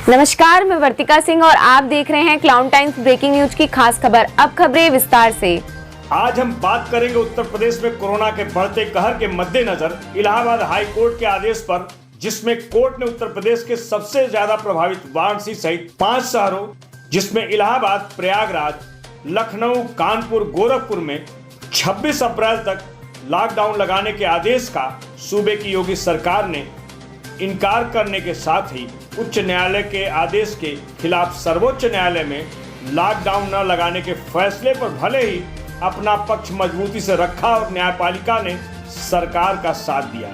नमस्कार, मैं वर्तिका सिंह और आप देख रहे हैं क्लाउन टाइम्स ब्रेकिंग न्यूज की खास खबर। अब खबरें विस्तार से। आज हम बात करेंगे उत्तर प्रदेश में कोरोना के बढ़ते कहर के मद्देनजर इलाहाबाद हाई कोर्ट के आदेश पर, जिसमें कोर्ट ने उत्तर प्रदेश के सबसे ज्यादा प्रभावित वाराणसी सहित 5 शहरों जिसमें इलाहाबाद, प्रयागराज, लखनऊ, कानपुर, गोरखपुर में 26 अप्रैल तक लॉकडाउन लगाने के आदेश का सूबे की योगी सरकार ने इनकार करने के साथ ही उच्च न्यायालय के आदेश के खिलाफ सर्वोच्च न्यायालय में लॉकडाउन न लगाने के फैसले पर भले ही अपना पक्ष मजबूती से रखा और न्यायपालिका ने सरकार का साथ दिया।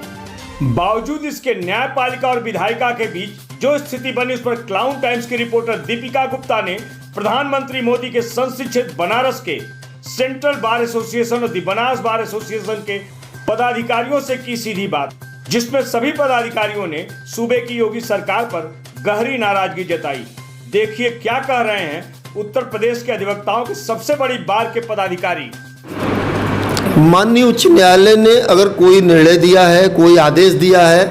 बावजूद इसके न्यायपालिका और विधायिका के बीच जो स्थिति बनी, उस पर क्लाउन टाइम्स की रिपोर्टर दीपिका गुप्ता ने प्रधानमंत्री मोदी के संसदीय क्षेत्र बनारस के सेंट्रल बार एसोसिएशन और दी बनारस बार एसोसिएशन के पदाधिकारियों से की सीधी बात, जिसमें सभी पदाधिकारियों ने सूबे की योगी सरकार पर गहरी नाराजगी जताई। देखिए क्या कह रहे हैं उत्तर प्रदेश के अधिवक्ताओं के सबसे बड़ी बार के पदाधिकारी। माननीय उच्च न्यायालय ने अगर कोई निर्णय दिया है, कोई आदेश दिया है,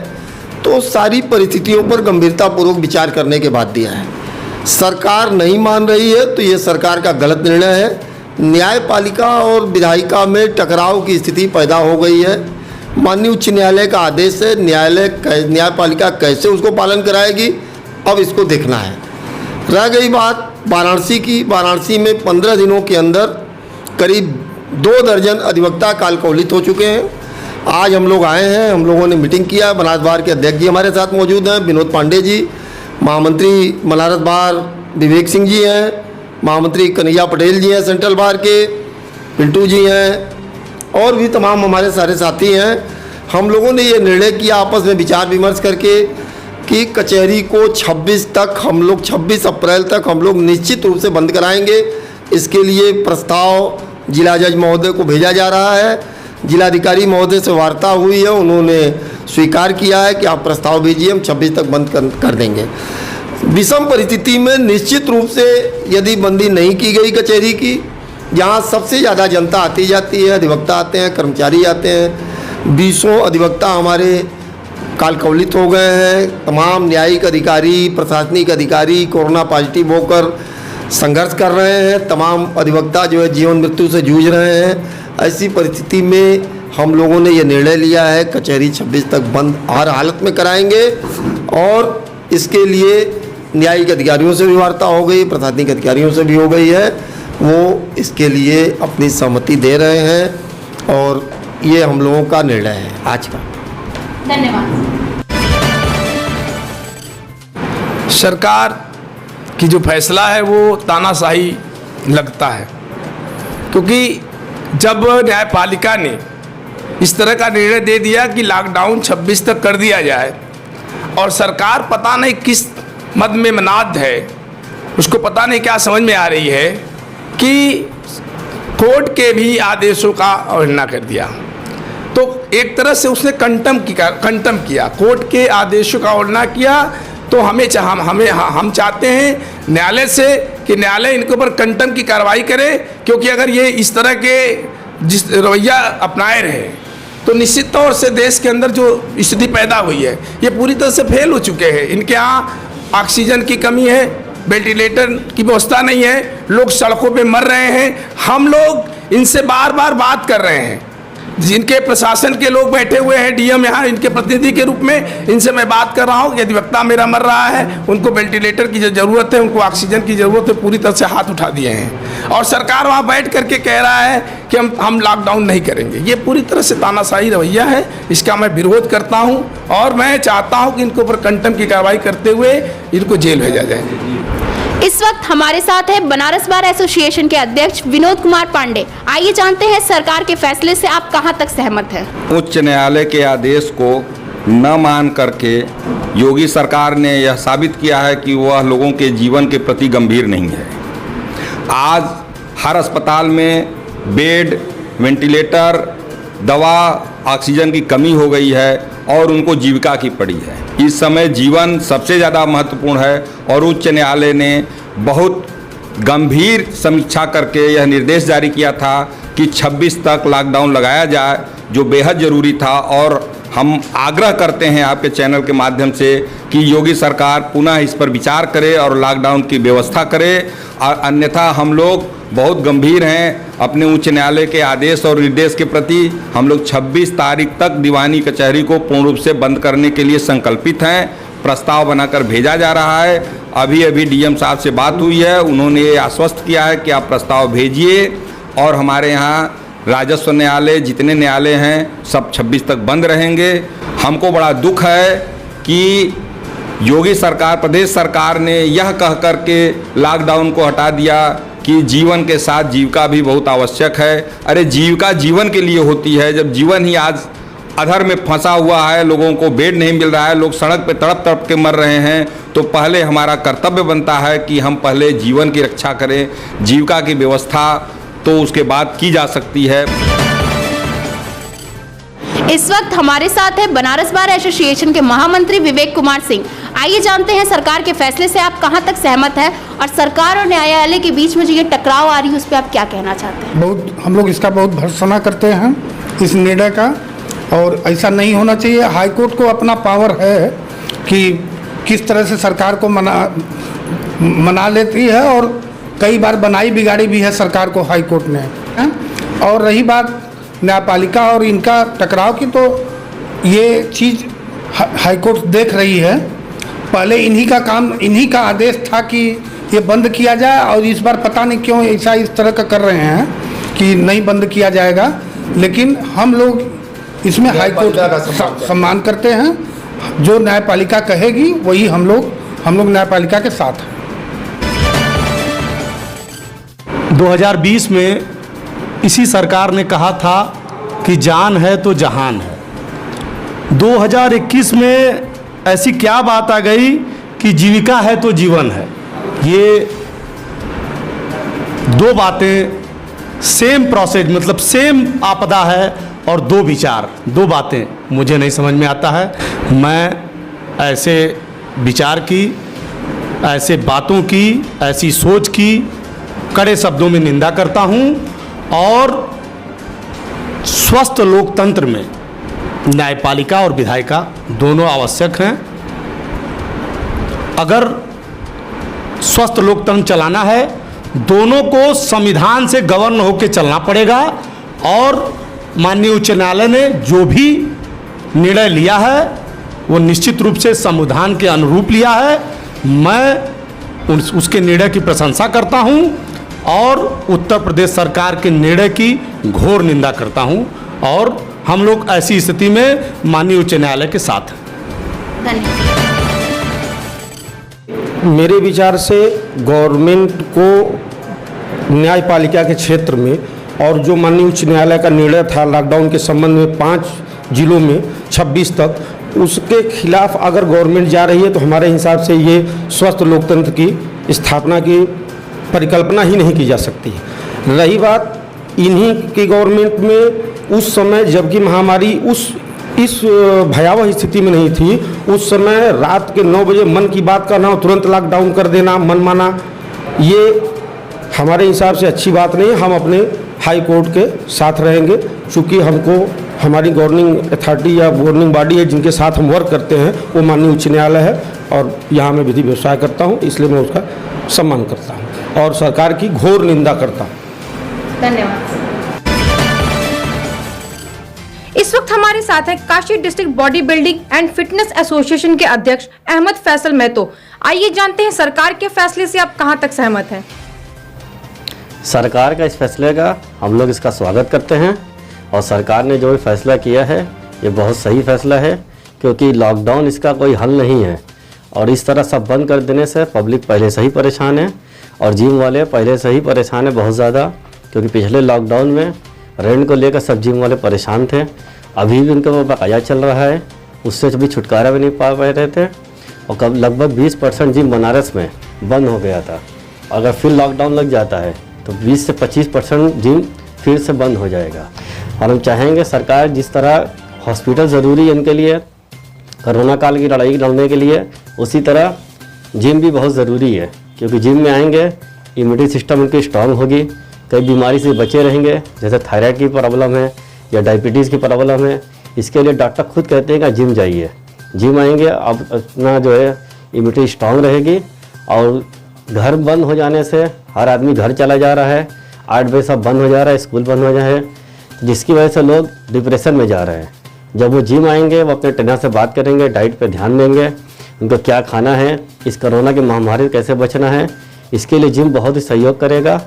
तो सारी परिस्थितियों पर गंभीरतापूर्वक विचार करने के बाद दिया है। सरकार नहीं मान रही है तो ये सरकार का गलत निर्णय है। न्यायपालिका और विधायिका में टकराव की स्थिति पैदा हो गई है। माननीय उच्च न्यायालय का आदेश है, न्यायपालिका कैसे उसको पालन कराएगी, अब इसको देखना है। रह गई बात वाराणसी की। वाराणसी में 15 दिनों के अंदर करीब 2 दर्जन अधिवक्ता कालकौलित हो चुके हैं। आज हम लोग आए हैं, हम लोगों ने मीटिंग किया। बनारस बार के अध्यक्ष जी हमारे साथ मौजूद हैं, विनोद पांडे जी, महामंत्री बनारस बार विवेक सिंह जी हैं, महामंत्री कन्हैया पटेल जी हैं सेंट्रल बार के, पिंटू जी हैं, और भी तमाम हमारे सारे साथी हैं। हम लोगों ने ये निर्णय किया आपस में विचार विमर्श करके कि कचहरी को 26 अप्रैल तक हम लोग निश्चित रूप से बंद कराएंगे। इसके लिए प्रस्ताव जिला जज महोदय को भेजा जा रहा है। जिलाधिकारी महोदय से वार्ता हुई है, उन्होंने स्वीकार किया है कि आप प्रस्ताव भेजिए, हम 26 तक बंद कर देंगे। विषम परिस्थिति में निश्चित रूप से यदि बंदी नहीं की गई कचहरी की, जहाँ सबसे ज़्यादा जनता आती जाती है, अधिवक्ता आते हैं, कर्मचारी आते हैं, 20 अधिवक्ता हमारे कालकौलित हो गए हैं। तमाम न्यायिक अधिकारी, प्रशासनिक अधिकारी कोरोना पॉजिटिव होकर संघर्ष कर रहे हैं। तमाम अधिवक्ता जो है जीवन मृत्यु से जूझ रहे हैं। ऐसी परिस्थिति में हम लोगों ने ये निर्णय लिया है कचहरी 26 तक बंद हर हालत में कराएंगे, और इसके लिए न्यायिक अधिकारियों से भी वार्ता हो गई, प्रशासनिक अधिकारियों से भी हो गई है। वो इसके लिए अपनी सहमति दे रहे हैं और ये हम लोगों का निर्णय है आज का। धन्यवाद। सरकार की जो फैसला है वो तानाशाही लगता है, क्योंकि जब न्यायपालिका ने इस तरह का निर्णय दे दिया कि लॉकडाउन 26 तक कर दिया जाए, और सरकार पता नहीं किस मद में मनाद है, उसको पता नहीं क्या समझ में आ रही है कि कोर्ट के भी आदेशों का अवहेलना कर दिया, तो एक तरह से उसने कंटम किया, कोर्ट के आदेशों का अवहेलना किया। तो हम चाहते हैं न्यायालय से कि न्यायालय इनके ऊपर कंटम की कार्रवाई करे, क्योंकि अगर ये इस तरह के जिस रवैया अपनाए रहे तो निश्चित तौर से देश के अंदर जो स्थिति पैदा हुई है ये पूरी तरह से फेल हो चुके हैं। इनके यहाँ ऑक्सीजन की कमी है, वेंटिलेटर की व्यवस्था नहीं है, लोग सड़कों पे मर रहे हैं। हम लोग इनसे बार बार बात कर रहे हैं, जिनके प्रशासन के लोग बैठे हुए हैं, डीएम यहाँ इनके प्रतिनिधि के रूप में, इनसे मैं बात कर रहा हूँ कि अधिवक्ता मेरा मर रहा है, उनको वेंटिलेटर की जो ज़रूरत है, उनको ऑक्सीजन की ज़रूरत है, पूरी तरह से हाथ उठा दिए हैं। और सरकार वहाँ बैठ करके कह रहा है कि हम लॉकडाउन नहीं करेंगे। ये पूरी तरह से तानाशाही रवैया है, इसका मैं विरोध करता हूँ और मैं चाहता हूँ कि इनके ऊपर कंटम की कार्रवाई करते हुए इनको जेल भेजा जाए। इस वक्त हमारे साथ है बनारस बार एसोसिएशन के अध्यक्ष विनोद कुमार पांडे। आइए जानते हैं सरकार के फैसले से आप कहां तक सहमत हैं। उच्च न्यायालय के आदेश को न मान करके योगी सरकार ने यह साबित किया है कि वह लोगों के जीवन के प्रति गंभीर नहीं है। आज हर अस्पताल में बेड, वेंटिलेटर, दवा, ऑक्सीजन की कमी हो गई है और उनको जीविका की पड़ी है। इस समय जीवन सबसे ज़्यादा महत्वपूर्ण है और उच्च न्यायालय ने बहुत गंभीर समीक्षा करके यह निर्देश जारी किया था कि 26 तक लॉकडाउन लगाया जाए, जो बेहद ज़रूरी था। और हम आग्रह करते हैं आपके चैनल के माध्यम से कि योगी सरकार पुनः इस पर विचार करे और लॉकडाउन की व्यवस्था करे, और अन्यथा हम लोग बहुत गंभीर हैं अपने उच्च न्यायालय के आदेश और निर्देश के प्रति। हम लोग 26 तारीख तक दीवानी कचहरी को पूर्ण रूप से बंद करने के लिए संकल्पित हैं। प्रस्ताव बनाकर भेजा जा रहा है। अभी अभी डीएम साहब से बात हुई है, उन्होंने ये आश्वस्त किया है कि आप प्रस्ताव भेजिए और हमारे यहाँ राजस्व न्यायालय जितने न्यायालय हैं सब 26 तक बंद रहेंगे। हमको बड़ा दुख है कि योगी सरकार, प्रदेश सरकार ने यह कह कर के लॉकडाउन को हटा दिया कि जीवन के साथ जीविका भी बहुत आवश्यक है। अरे जीविका जीवन के लिए होती है। जब जीवन ही आज अधर में फंसा हुआ है, लोगों को बेड नहीं मिल रहा है, लोग सड़क पे तड़प तड़प के मर रहे हैं, तो पहले हमारा कर्तव्य बनता है कि हम पहले जीवन की रक्षा करें। जीविका की व्यवस्था तो उसके बाद की जा सकती है। इस वक्त हमारे साथ है बनारस बार एसोसिएशन के महामंत्री विवेक कुमार सिंह। आइए जानते हैं सरकार के फैसले से आप कहां तक सहमत हैं और सरकार और न्यायालय के बीच में जो ये टकराव आ रही है उस पर आप क्या कहना चाहते हैं? हम लोग इसका बहुत भर्त्सना करते हैं इस निर्णय का, और ऐसा नहीं होना चाहिए। हाईकोर्ट को अपना पावर है कि किस तरह से सरकार को मना लेती है, और कई बार बनाई बिगाड़ी भी है सरकार को हाईकोर्ट ने। और रही बात न्यायपालिका और इनका टकराव की, तो ये चीज़ हाईकोर्ट देख रही है। पहले इन्हीं का आदेश था कि ये बंद किया जाए, और इस बार पता नहीं क्यों ऐसा इस तरह का कर रहे हैं कि नहीं बंद किया जाएगा। लेकिन हम लोग इसमें हाईकोर्ट का सम्मान करते हैं। जो न्यायपालिका कहेगी वही हम लोग न्यायपालिका के साथ हैं। 2020 में इसी सरकार ने कहा था कि जान है तो जहान है। 2021 में ऐसी क्या बात आ गई कि जीविका है तो जीवन है। ये दो बातें सेम प्रोसेस, मतलब सेम आपदा है और दो विचार, दो बातें मुझे नहीं समझ में आता है। मैं ऐसे विचार की, ऐसे बातों की, ऐसी सोच की कड़े शब्दों में निंदा करता हूं। और स्वस्थ लोकतंत्र में न्यायपालिका और विधायिका दोनों आवश्यक हैं। अगर स्वस्थ लोकतंत्र चलाना है, दोनों को संविधान से गवर्न होकर चलना पड़ेगा। और माननीय उच्च न्यायालय ने जो भी निर्णय लिया है वो निश्चित रूप से संविधान के अनुरूप लिया है। मैं उसके निर्णय की प्रशंसा करता हूं और उत्तर प्रदेश सरकार के निर्णय की घोर निंदा करता हूं, और हम लोग ऐसी स्थिति में माननीय उच्च न्यायालय के साथ हैं। धन्यवाद। मेरे विचार से गवर्नमेंट को न्यायपालिका के क्षेत्र में, और जो माननीय उच्च न्यायालय का निर्णय था लॉकडाउन के संबंध में 5 जिलों में 26 तक, उसके खिलाफ अगर गवर्नमेंट जा रही है तो हमारे हिसाब से ये स्वस्थ लोकतंत्र की स्थापना की परिकल्पना ही नहीं की जा सकती। रही बात इन्हीं की गवर्नमेंट में उस समय, जबकि महामारी इस भयावह स्थिति में नहीं थी, उस समय रात के 9 बजे मन की बात करना और तुरंत लॉकडाउन कर देना, मनमाना, ये हमारे हिसाब से अच्छी बात नहीं। हम अपने हाई कोर्ट के साथ रहेंगे, चूँकि हमको हमारी गवर्निंग अथॉरिटी या गवर्निंग बॉडी है जिनके साथ हम वर्क करते हैं वो माननीय उच्च न्यायालय है, और यहाँ मैं विधि व्यवसाय करता हूँ, इसलिए मैं उसका सम्मान करता हूँ और सरकार की घोर निंदा करता हूँ। धन्यवाद। इस वक्त हमारे साथ हैं Kashi district body building and fitness association के अध्यक्ष अहमद फैसल महतो। आइए जानते हैं सरकार के फैसले से आप कहां तक सहमत हैं? सरकार का इस फैसले का हम लोग इसका स्वागत करते हैं, और सरकार ने जो भी फैसला किया है ये बहुत सही फैसला है, क्योंकि लॉकडाउन इसका कोई हल नहीं है। और इस तरह सब बंद कर देने से पब्लिक पहले से ही परेशान है, और जिम वाले पहले से ही परेशान है बहुत ज़्यादा, क्योंकि पिछले लॉकडाउन में रेंट को लेकर सब जिम वाले परेशान थे। अभी भी उनका वो बकाया चल रहा है, उससे भी छुटकारा भी नहीं पा रहे थे। और कब लगभग 20% जिम बनारस में बंद हो गया था। अगर फिर लॉकडाउन लग जाता है तो 20 से 25% जिम फिर से बंद हो जाएगा। और हम चाहेंगे सरकार जिस तरह हॉस्पिटल ज़रूरी है इनके लिए कोरोना काल की लड़ाई लड़ने के लिए, उसी तरह जिम भी बहुत ज़रूरी है, क्योंकि जिम में आएंगे इम्यूनिटी सिस्टम उनकी स्ट्रांग होगी, कई बीमारी से बचे रहेंगे, जैसे थायराइड की प्रॉब्लम है या डायबिटीज़ की प्रॉब्लम है इसके लिए डॉक्टर खुद कहते हैं कि जिम जाइए, जिम आएंगे अब अपना जो है इम्यूनिटी स्ट्रांग रहेगी। और घर बंद हो जाने से हर आदमी घर चला जा रहा है, 8 बजे सब बंद हो जा रहा है, स्कूल बंद हो जाए, जिसकी वजह से लोग डिप्रेशन में जा रहे हैं। जब वो जिम आएंगे वो अपने ट्रेनर से बात करेंगे, डाइट पे ध्यान देंगे, उनको क्या खाना है, इस कोरोना की महामारी से कैसे बचना है, इसके लिए जिम बहुत ही सहयोग करेगा।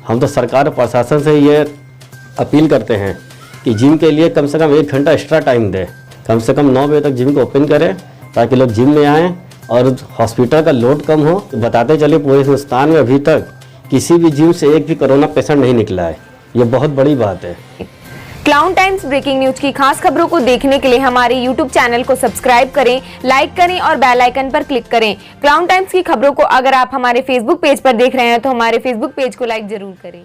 हम तो सरकार और प्रशासन से ये अपील करते हैं कि जिम के लिए कम से कम 1 घंटा एक्स्ट्रा टाइम दें, कम से कम 9 बजे तक जिम को ओपन करें ताकि लोग जिम में आएँ और हॉस्पिटल का लोड कम हो। बताते चले पूरे हिंदुस्तान में अभी तक किसी भी जिम से एक भी कोरोना पेशेंट नहीं निकला है, ये बहुत बड़ी बात है। क्लाउन टाइम्स ब्रेकिंग न्यूज की खास खबरों को देखने के लिए हमारे YouTube चैनल को सब्सक्राइब करें, लाइक करें और बेल आइकन पर क्लिक करें। क्लाउन टाइम्स की खबरों को अगर आप हमारे Facebook पेज पर देख रहे हैं तो हमारे Facebook पेज को लाइक जरूर करें।